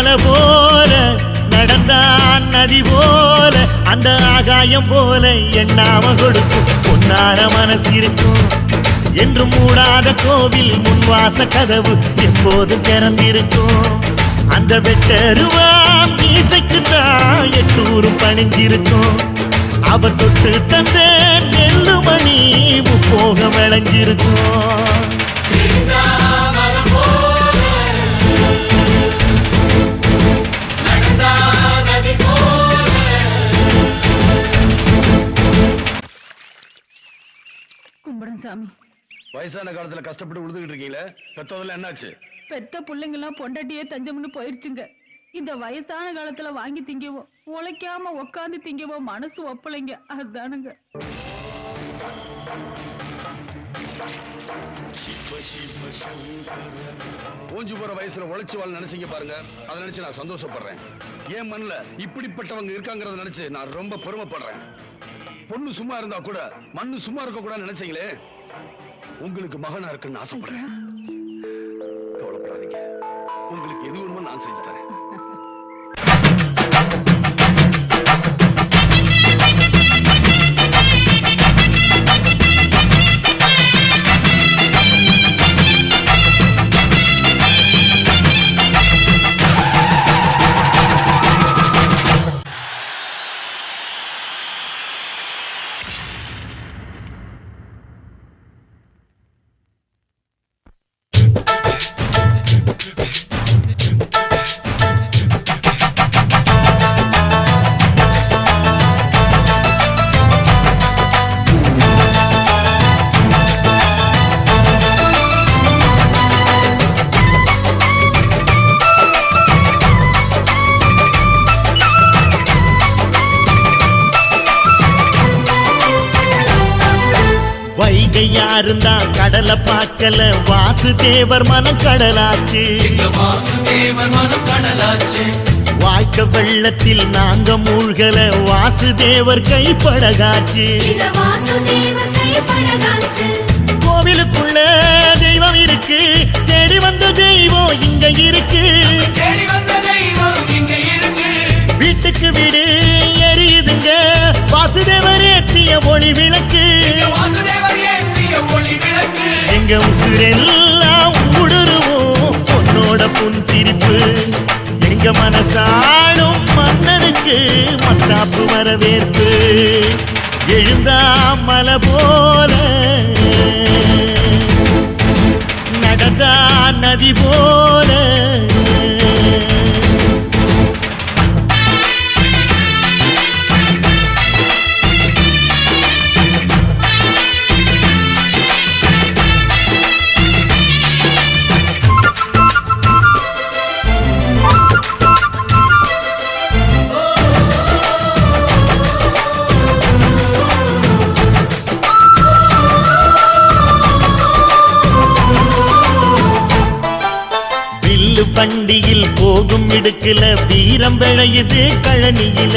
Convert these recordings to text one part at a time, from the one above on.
மலை போல நடந்தான் நதி போல அந்த ஆகாயம் போல எண்ணாம கொடுக்கும் பொன்னார மனசு இருக்கும் என்று மூடாத கோவில் முன்வாச கதவு எப்போதும் திறந்திருக்கும் அந்த வெட்டருவாம் மீசைக்குத்தான் எட்டூரும் பணிஞ்சிருக்கும் அவர் தொட்டு தந்த நெல்லு மணி முப்போக விளைஞ்சிருக்கும் சாமி வயசான காலத்துல கஷ்டப்பட்டு உழுதுகிட்டு இருக்கீங்களே பெத்ததெல்லாம் என்னாச்சு? பெத்த பிள்ளைங்கெல்லாம் பொண்டாட்டியே தஞ்சம்னு போயிருச்சுங்க. இந்த வயசான காலத்துல வாங்கி திங்கவோ உழைக்காம உக்காந்து திங்கவோ மனசு ஒப்பலைங்க. அதுதானுங்க. ஓஞ்சு போற வயசுல உழைச்சு வாழ் நினைச்சீங்க பாருங்க. அதை நினைச்சு நான் சந்தோஷப்படுறேன். ஏன் மண்ணுல இப்படிப்பட்டவங்க இருக்காங்கறத நினைச்சு நான் ரொம்ப பெருமைப்படுறேன். பொண்ணு சும்மா இருந்தா கூட மண்ணு சும்மா இருக்க கூட நினைச்சீங்களே, உங்களுக்கு மகனா இருக்குன்னு ஆசைப்படுறேன். கவலைப்படாதீங்க, உங்களுக்கு எது வேணுமோ நான் செஞ்சு தரேன். யாருந்தா கடலை பார்க்கல வாசுதேவர் மனம் கடலாச்சு. வாய்க்க வெள்ளத்தில் நாங்க மூழ்கல வாசுதேவர் கைப்படகாச்சு. கோவிலுக்குள்ள தெய்வம் இருக்கு, தேடி வந்த தெய்வம் இங்க இருக்கு. வீட்டுக்கு வீடு எரியுதுங்க வாசுதேவர் ஏற்றிய ஒளி விளக்கு. எங்க உசுரெல்லாம் ஊடுருவோம் உன்னோட புன்சிரிப்பு. எங்க மனசாடும் மன்னனுக்கு மத்தாப்பு வரவேற்பு. எழுந்தா மலை போல நடந்தா நதி போல வண்டியில் போகும் இடுக்குல வீரம் விளையுது கழனியில.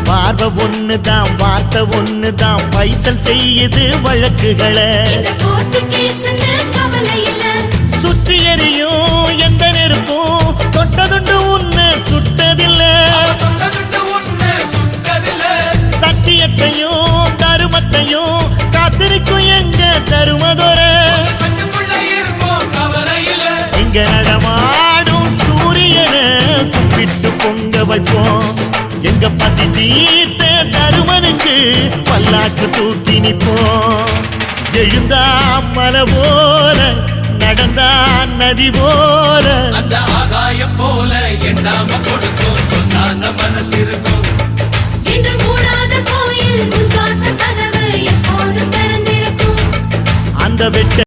பார்வை ஒண்ணுதான் வார்த்தை ஒண்ணுதான் பைசல் செய்யுது வழக்குகளை. சுற்றி எறியும் எந்த நெருப்பும் தொட்டதுண்டு உன்னை சுட்டதில்லை. சத்தியத்தையும் தருமத்தையும் காத்திருக்கும் எங்க தருமதொர. இங்க நடமாடும் சூரியனை கும்பிட்டு பொங்க வைப்போம். எங்க பசி தீர்த்த தருமனுக்கு பல்லாக்கு தூக்கி நிற்போம். எழுந்தா மலை போல நடந்தா நதி போல அந்த ஆகாயம் போல எண்ணாம கொடுக்கும் சொன்னான மனசு இருக்கும். என்று மூடாத கோயில் முன்வாசல் கதவு எப்போதும் திறந்திருக்கும். அந்த வெட்ட